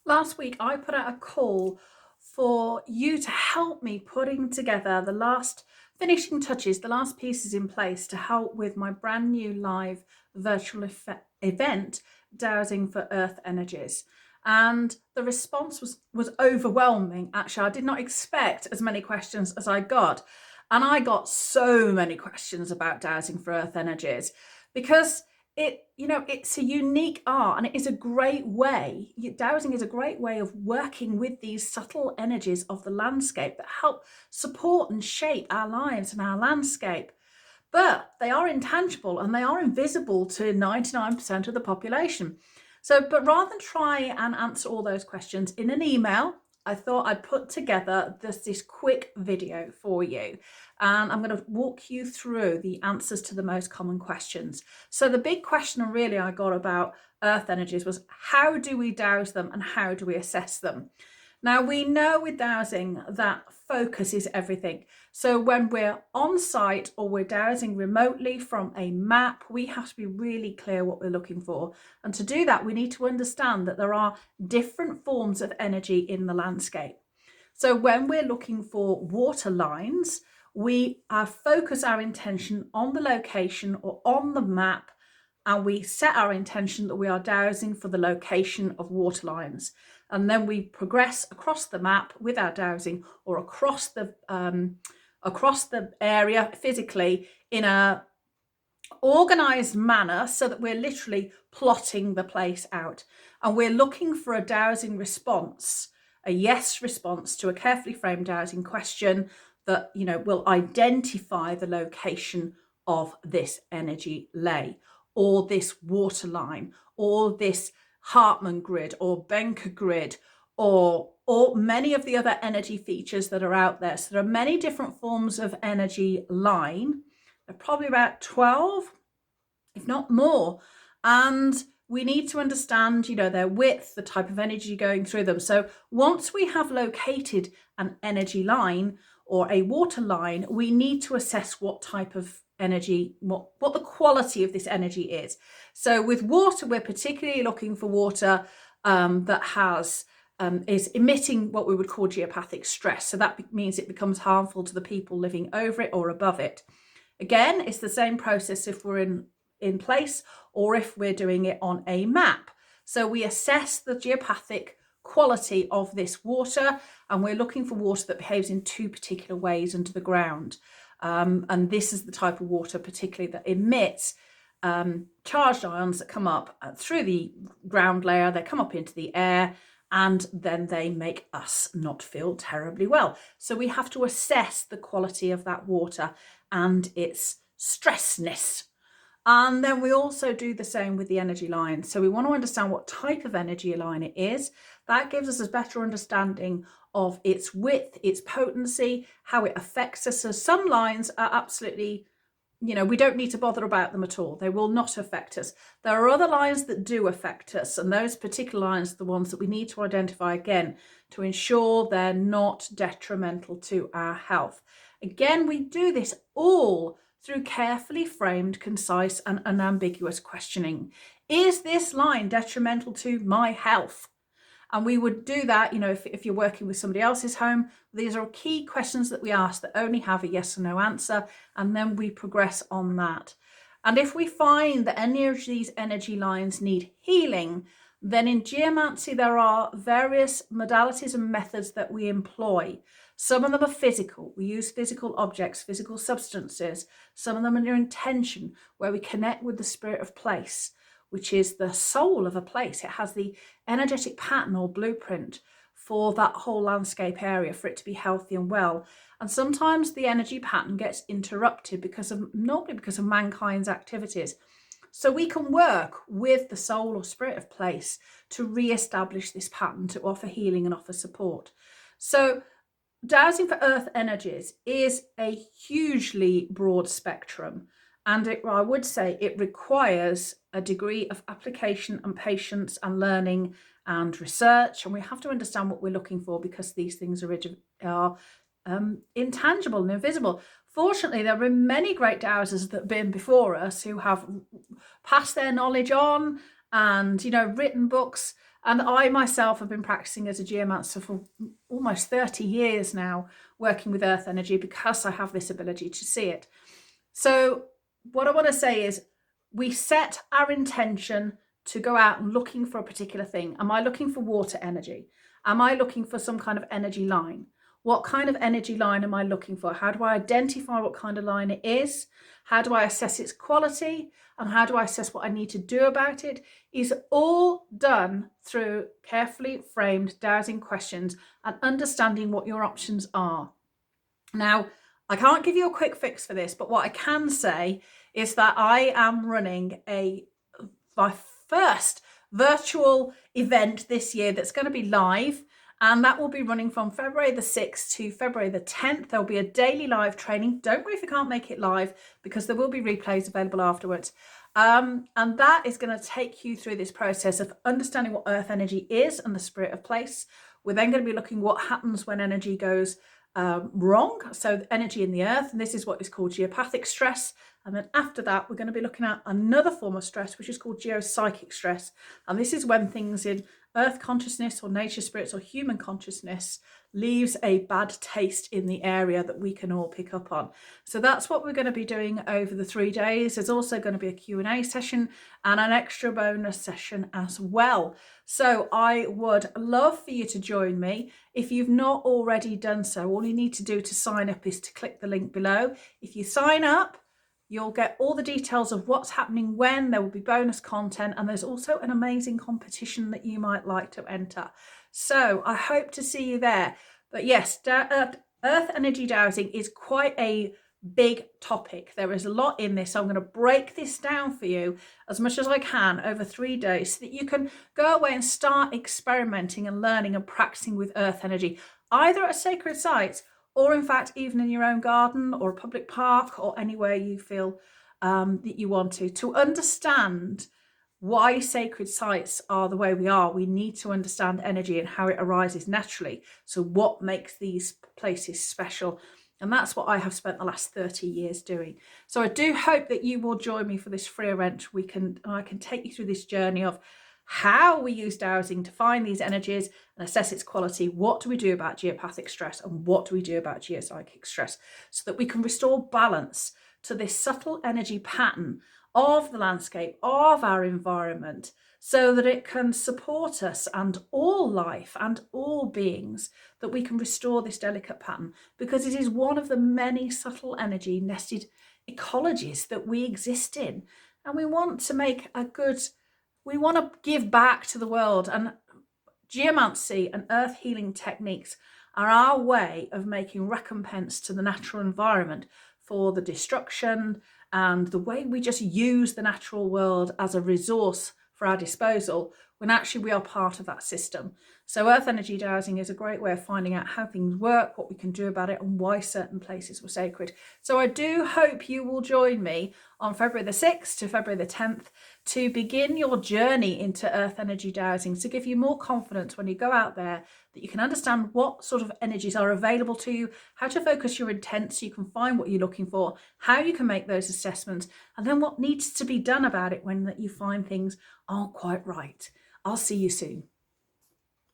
Last week, I put out a call for you to help me putting together the last finishing touches, the last pieces in place to help with my brand new live virtual event, Dowsing for Earth Energies. And the response was overwhelming. Actually, I did not expect as many questions as I got. And I got so many questions about Dowsing for Earth Energies because it's a unique art, and it is a great way. Dowsing is a great way of working with these subtle energies of the landscape that help support and shape our lives and our landscape. But they are intangible and they are invisible to 99% of the population. But rather than try and answer all those questions in an email, I thought I'd put together this quick video for you. And I'm going to walk you through the answers to the most common questions. So the big question really I got about earth energies was, how do we dowse them and how do we assess them? Now, we know with dowsing that focus is everything. So when we're on site or we're dowsing remotely from a map, we have to be really clear what we're looking for. And to do that, we need to understand that there are different forms of energy in the landscape. So when we're looking for water lines, we focus our intention on the location or on the map, and we set our intention that we are dowsing for the location of water lines. And then we progress across the map with our dowsing, or across the area physically in a organized manner, so that we're literally plotting the place out. And we're looking for a dowsing response, a yes response to a carefully framed dowsing question that will identify the location of this energy ley, or this water line, or this Hartmann grid, or Benker grid, or many of the other energy features that are out there. So there are many different forms of energy line. There are probably about 12, if not more. And we need to understand, their width, the type of energy going through them. So once we have located an energy line or a water line, we need to assess what type of energy, what the quality of this energy is. So with water, we're particularly looking for water that is emitting what we would call geopathic stress. So that means it becomes harmful to the people living over it or above it. Again, it's the same process if we're in place or if we're doing it on a map. So we assess the geopathic quality of this water, and we're looking for water that behaves in two particular ways under the ground. And this is the type of water particularly that emits charged ions that come up through the ground layer, they come up into the air, and then they make us not feel terribly well. So we have to assess the quality of that water and its stressness. And then we also do the same with the energy line. So we want to understand what type of energy line it is. That gives us a better understanding of its width, its potency, how it affects us. So some lines are absolutely, we don't need to bother about them at all. They will not affect us. There are other lines that do affect us, and those particular lines are the ones that we need to identify again to ensure they're not detrimental to our health. Again, we do this all through carefully framed, concise and unambiguous questioning. Is this line detrimental to my health? And we would do that, if you're working with somebody else's home. These are key questions that we ask that only have a yes or no answer, and then we progress on that. And if we find that any of these energy lines need healing, then in geomancy there are various modalities and methods that we employ. Some of them are physical. We use physical objects, physical substances. Some of them are intention, where we connect with the spirit of place, which is the soul of a place. It has the energetic pattern or blueprint for that whole landscape area, for it to be healthy and well. And sometimes the energy pattern gets interrupted normally because of mankind's activities. So we can work with the soul or spirit of place to re-establish this pattern, to offer healing and offer support. So dowsing for earth energies is a hugely broad spectrum, and I would say it requires a degree of application and patience and learning and research, and we have to understand what we're looking for, because these things are intangible and invisible. Fortunately, there have been many great dowsers that have been before us who have passed their knowledge on and written books And I myself have been practicing as a geomancer for almost 30 years now, working with earth energy, because I have this ability to see it. So what I want to say is, we set our intention to go out and looking for a particular thing. Am I looking for water energy? Am I looking for some kind of energy line? What kind of energy line am I looking for? How do I identify what kind of line it is? How do I assess its quality? And how do I assess what I need to do about it? Is all done through carefully framed dowsing questions and understanding what your options are. Now, I can't give you a quick fix for this, but what I can say is that I am running my first virtual event this year that's going to be live, and that will be running from February the 6th to February the 10th. There'll be a daily live training. Don't worry if you can't make it live, because there will be replays available afterwards. And that is going to take you through this process of understanding what earth energy is and the spirit of place. We're then going to be looking what happens when energy goes wrong, so energy in the earth, and this is what is called geopathic stress. And then after that, we're going to be looking at another form of stress, which is called geopsychic stress, and this is when things in earth consciousness or nature spirits or human consciousness leaves a bad taste in the area that we can all pick up on. So that's what we're going to be doing over the 3 days. There's also going to be a Q&A session and an extra bonus session as well. So I would love for you to join me. If you've not already done so, all you need to do to sign up is to click the link below. If you sign up, you'll get all the details of what's happening when. There will be bonus content, and there's also an amazing competition that you might like to enter. So I hope to see you there. But yes, earth energy dowsing is quite a big topic. There is a lot in this. So I'm going to break this down for you as much as I can over 3 days, so that you can go away and start experimenting and learning and practicing with earth energy, either at sacred sites or in fact even in your own garden or a public park or anywhere you feel that you want to understand why sacred sites are the way we are. We need to understand energy and how it arises naturally. So what makes these places special? And that's what I have spent the last 30 years doing. So I do hope that you will join me for this free event. I can take you through this journey of how we use dowsing to find these energies and assess its quality. What do we do about geopathic stress, and what do we do about geopsychic stress, so that we can restore balance to this subtle energy pattern of the landscape, of our environment, so that it can support us and all life and all beings, that we can restore this delicate pattern, because it is one of the many subtle energy nested ecologies that we exist in. And we want to give back to the world, and geomancy and earth healing techniques are our way of making recompense to the natural environment for the destruction and the way we just use the natural world as a resource for our disposal, when actually we are part of that system. So earth energy dowsing is a great way of finding out how things work, what we can do about it, and why certain places were sacred. So I do hope you will join me on February the 6th to February the 10th to begin your journey into earth energy dowsing, to give you more confidence when you go out there, that you can understand what sort of energies are available to you, how to focus your intent so you can find what you're looking for, how you can make those assessments, and then what needs to be done about it when you find things aren't quite right. I'll see you soon.